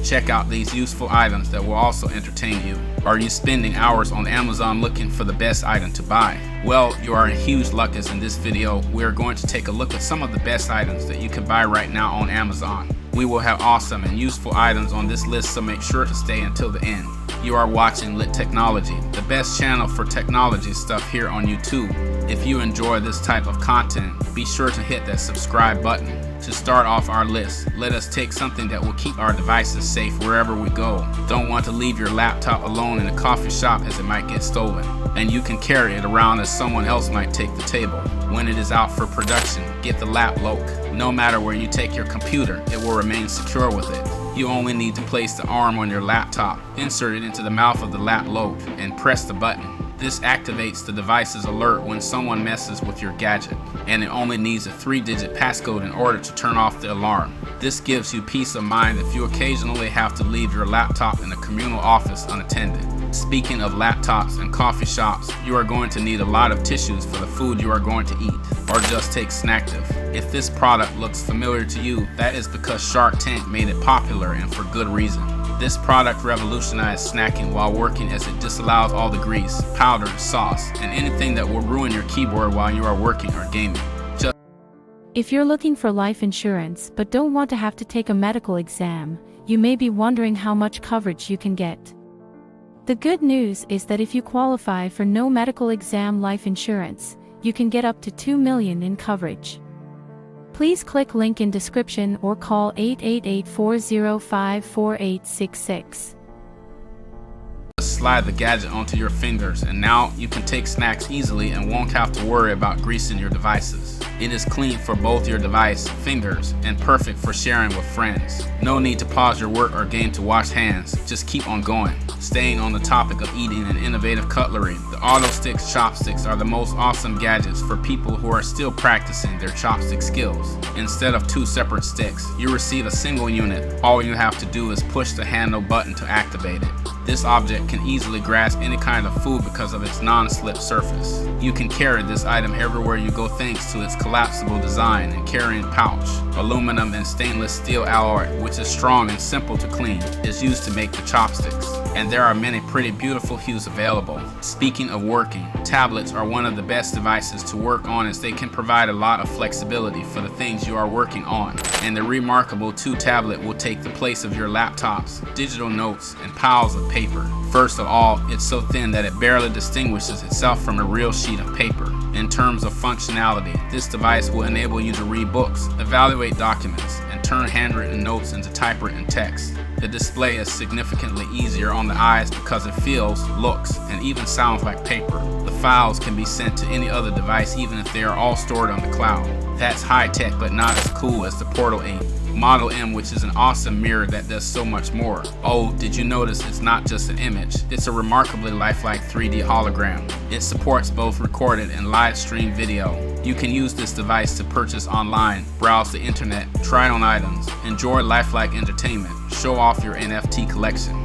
check out these useful items that will also entertain you. Are you spending hours on Amazon looking for the best item to buy? Well, you are in huge luck, as in this video, we are going to take a look at some of the best items that you can buy right now on Amazon. We will have awesome and useful items on this list, so make sure to stay until the end. You are watching Lit Technology, the best channel for technology stuff here on YouTube. If you enjoy this type of content, be sure to hit that subscribe button. To start off our list, let us take something that will keep our devices safe wherever we go. Don't want to leave your laptop alone in a coffee shop, as it might get stolen, and you can carry it around as someone else might take the table. When it is out for production, get the lap lock. No matter where you take your computer, it will remain secure with it. You only need to place the arm on your laptop, insert it into the mouth of the lap lock, and press the button. This activates the device's alert when someone messes with your gadget, and it only needs a 3-digit passcode in order to turn off the alarm. This gives you peace of mind if you occasionally have to leave your laptop in a communal office unattended. Speaking of laptops and coffee shops, you are going to need a lot of tissues for the food you are going to eat, or just take Snacktive. If this product looks familiar to you, that is because Shark Tank made it popular, and for good reason. This product revolutionized snacking while working, as it disallows all the grease, powder, sauce, and anything that will ruin your keyboard while you are working or gaming. If you're looking for life insurance but don't want to have to take a medical exam, you may be wondering how much coverage you can get. The good news is that if you qualify for no medical exam life insurance, you can get up to $2 million in coverage. Please click link in description or call 888-405-4866. Slide the gadget onto your fingers, and now you can take snacks easily and won't have to worry about greasing your devices. It is clean for both your device, fingers, and perfect for sharing with friends. No need to pause your work or game to wash hands, just keep on going. Staying on the topic of eating and innovative cutlery, the Autosticks chopsticks are the most awesome gadgets for people who are still practicing their chopstick skills. Instead of 2 separate sticks, you receive a single unit. All you have to do is push the handle button to activate it. This object can easily grasp any kind of food because of its non-slip surface. You can carry this item everywhere you go thanks to its collapsible design and carrying pouch. Aluminum and stainless steel alloy, which is strong and simple to clean, is used to make the chopsticks. And there are many pretty beautiful hues available. Speaking of working, tablets are one of the best devices to work on, as they can provide a lot of flexibility for the things you are working on. And the remarkable 2 tablet will take the place of your laptops, digital notes, and piles of paper. First of all, it's so thin that it barely distinguishes itself from a real sheet of paper. In terms of functionality, this device will enable you to read books, evaluate documents, and turn handwritten notes into typewritten text. The display is significantly easier on the eyes because it feels, looks, and even sounds like paper. The files can be sent to any other device, even if they are all stored on the cloud. That's high tech, but not as cool as the Portal 8. Model M, which is an awesome mirror that does so much more. Oh, did you notice it's not just an image? It's a remarkably lifelike 3D hologram. It supports both recorded and live stream video. You can use this device to purchase online, browse the internet, try on items, enjoy lifelike entertainment, show off your NFT collection,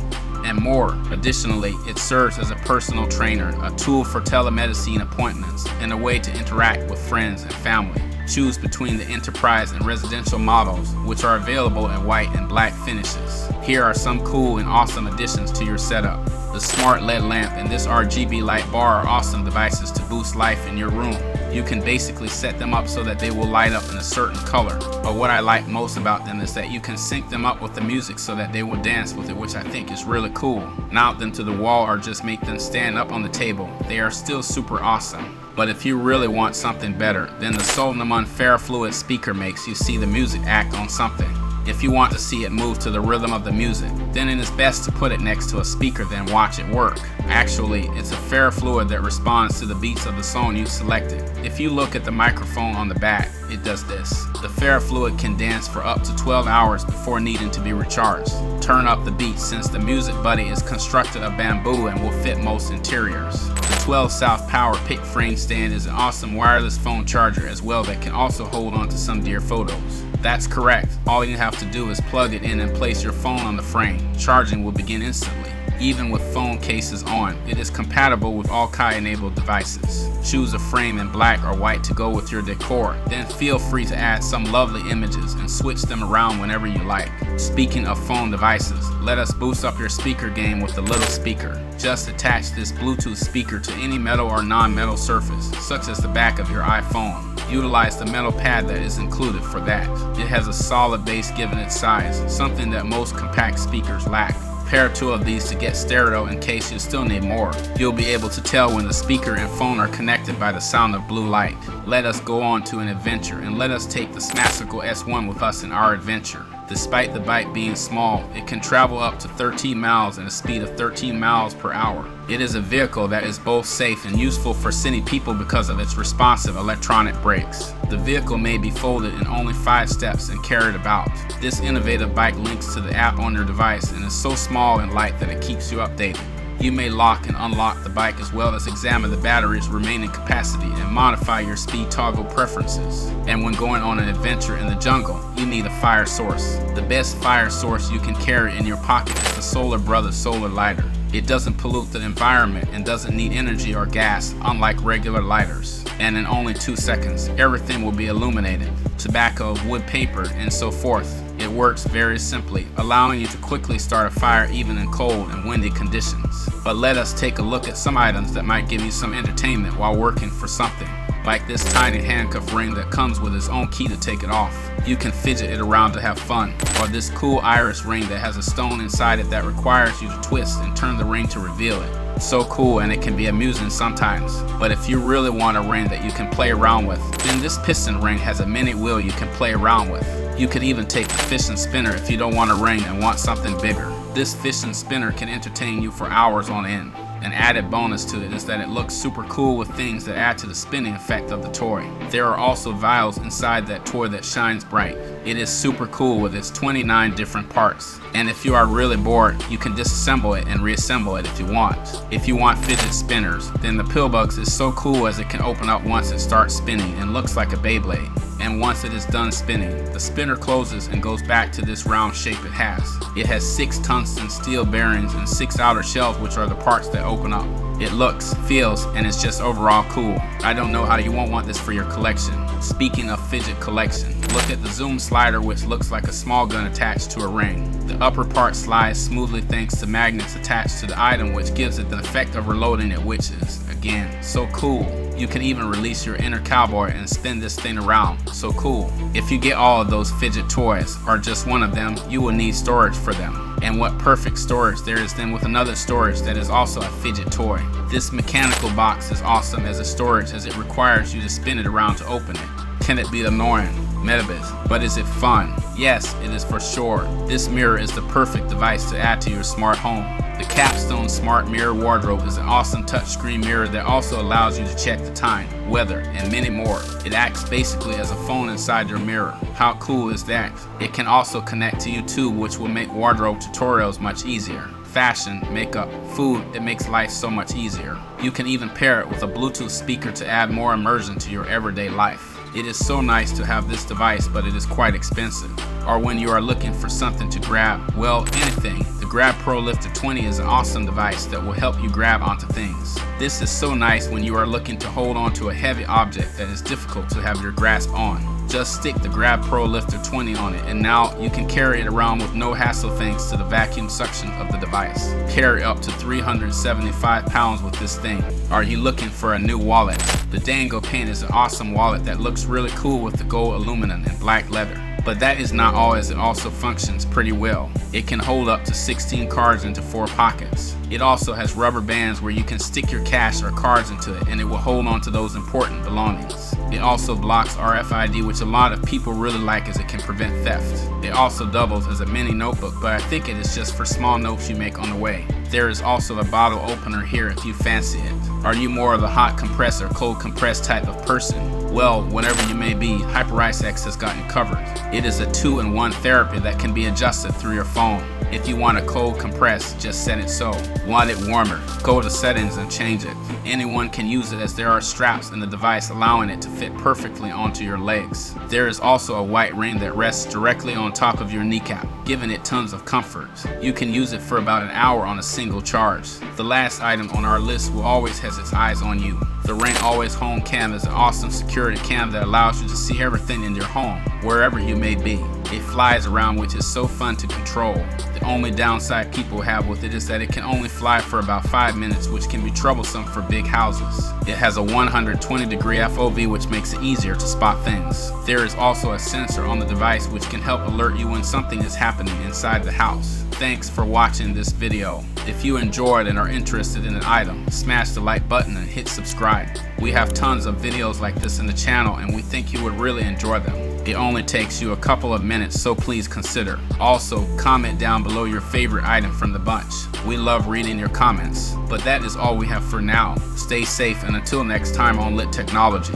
and more. Additionally, it serves as a personal trainer, a tool for telemedicine appointments, and a way to interact with friends and family. Choose between the enterprise and residential models, which are available in white and black finishes. Here are some cool and awesome additions to your setup. The smart LED lamp and this RGB light bar are awesome devices to boost life in your room. You can basically set them up so that they will light up in a certain color. But what I like most about them is that you can sync them up with the music so that they will dance with it, which I think is really cool. Mount them to the wall or just make them stand up on the table. They are still super awesome. But if you really want something better, then the Solomon Fairfluid speaker makes you see the music act on something. If you want to see it move to the rhythm of the music, then it is best to put it next to a speaker than watch it work. Actually, it's a Fairfluid that responds to the beats of the song you selected. If you look at the microphone on the back, it does this. The Fairfluid can dance for up to 12 hours before needing to be recharged. Turn up the beats, since the Music Buddy is constructed of bamboo and will fit most interiors. The 12 South PowerPick frame stand is an awesome wireless phone charger as well that can also hold on to some dear photos. That's correct. All you have to do is plug it in and place your phone on the frame. Charging will begin instantly. Even with phone cases on, it is compatible with all Kai-enabled devices. Choose a frame in black or white to go with your decor, then feel free to add some lovely images and switch them around whenever you like. Speaking of phone devices, let us boost up your speaker game with the little speaker. Just attach this Bluetooth speaker to any metal or non-metal surface, such as the back of your iPhone. Utilize the metal pad that is included for that. It has a solid base given its size, something that most compact speakers lack. Pair 2 of these to get stereo in case you still need more. You'll be able to tell when the speaker and phone are connected by the sound of blue light. Let us go on to an adventure, and let us take the Smassicle S1 with us in our adventure. Despite the bike being small, it can travel up to 13 miles at a speed of 13 miles per hour. It is a vehicle that is both safe and useful for city people because of its responsive electronic brakes. The vehicle may be folded in only 5 steps and carried about. This innovative bike links to the app on your device and is so small and light that it keeps you updated. You may lock and unlock the bike as well as examine the battery's remaining capacity and modify your speed toggle preferences. And when going on an adventure in the jungle, you need a fire source. The best fire source you can carry in your pocket is the Solar Brothers Solar Lighter. It doesn't pollute the environment and doesn't need energy or gas, unlike regular lighters. And in only 2 seconds, everything will be illuminated. Tobacco, wood, paper, and so forth. It works very simply, allowing you to quickly start a fire even in cold and windy conditions. But let us take a look at some items that might give you some entertainment while working for something. Like this tiny handcuff ring that comes with its own key to take it off. You can fidget it around to have fun. Or this cool iris ring that has a stone inside it that requires you to twist and turn the ring to reveal it. So cool, and it can be amusing sometimes. But if you really want a ring that you can play around with, then this piston ring has a mini wheel you can play around with. You could even take the fishing spinner if you don't want a ring and want something bigger. This fishing spinner can entertain you for hours on end. An added bonus to it is that it looks super cool with things that add to the spinning effect of the toy. There are also vials inside that toy that shines bright. It is super cool with its 29 different parts. And if you are really bored, you can disassemble it and reassemble it if you want. If you want fidget spinners, then the Pillbugs is so cool as it can open up once it starts spinning and looks like a Beyblade. And once it is done spinning, the spinner closes and goes back to this round shape it has. It has 6 tungsten steel bearings and 6 outer shells, which are the parts that open up. It looks, feels, and is just overall cool. I don't know how you won't want this for your collection. Speaking of fidget collection, look at the zoom slider, which looks like a small gun attached to a ring. The upper part slides smoothly thanks to magnets attached to the item, which gives it the effect of reloading it, which is, again, so cool. You can even release your inner cowboy and spin this thing around. So cool. If you get all of those fidget toys, or just one of them, you will need storage for them. And what perfect storage there is then with another storage that is also a fidget toy. This mechanical box is awesome as a storage as it requires you to spin it around to open it. Can it be annoying? Metabit. But is it fun? Yes, it is for sure. This mirror is the perfect device to add to your smart home. The Capstone Smart Mirror Wardrobe is an awesome touchscreen mirror that also allows you to check the time, weather, and many more. It acts basically as a phone inside your mirror. How cool is that? It can also connect to YouTube, which will make wardrobe tutorials much easier. Fashion, makeup, food, it makes life so much easier. You can even pair it with a Bluetooth speaker to add more immersion to your everyday life. It is so nice to have this device, but it is quite expensive. Or when you are looking for something to grab, well, anything. The Grab Pro Lifter 20 is an awesome device that will help you grab onto things. This is so nice when you are looking to hold on to a heavy object that is difficult to have your grasp on. Just stick the Grab Pro Lifter 20 on it, and now you can carry it around with no hassle thanks to the vacuum suction of the device. Carry up to 375 pounds with this thing. Are you looking for a new wallet? The Dango Paint is an awesome wallet that looks really cool with the gold aluminum and black leather. But that is not all, as it also functions pretty well. It can hold up to 16 cards into 4 pockets. It also has rubber bands where you can stick your cash or cards into it and it will hold on to those important belongings. It also blocks RFID, which a lot of people really like as it can prevent theft. It also doubles as a mini notebook, but I think it is just for small notes you make on the way. There is also a bottle opener here if you fancy it. Are you more of the hot compress or cold compress type of person? Well, whenever you may be, Hyperrise X has got you covered. It is a 2-in-1 therapy that can be adjusted through your phone. If you want a cold compress, just set it so. Want it warmer, go to settings and change it. Anyone can use it as there are straps in the device allowing it to fit perfectly onto your legs. There is also a white ring that rests directly on top of your kneecap, giving it tons of comfort. You can use it for about an hour on a single charge. The last item on our list will always has its eyes on you. The Ring Always Home Cam is an awesome security cam that allows you to see everything in your home, wherever you may be. It flies around, which is so fun to control. The only downside people have with it is that it can only fly for about 5 minutes, which can be troublesome for big houses. It has a 120-degree FOV, which makes it easier to spot things. There is also a sensor on the device which can help alert you when something is happening inside the house. Thanks for watching this video. If you enjoyed and are interested in an item, smash the like button and hit subscribe. We have tons of videos like this in the channel and we think you would really enjoy them. It only takes you a couple of minutes, so please consider. Also, comment down below your favorite item from the bunch. We love reading your comments. But that is all we have for now. Stay safe and until next time on Lit Technology.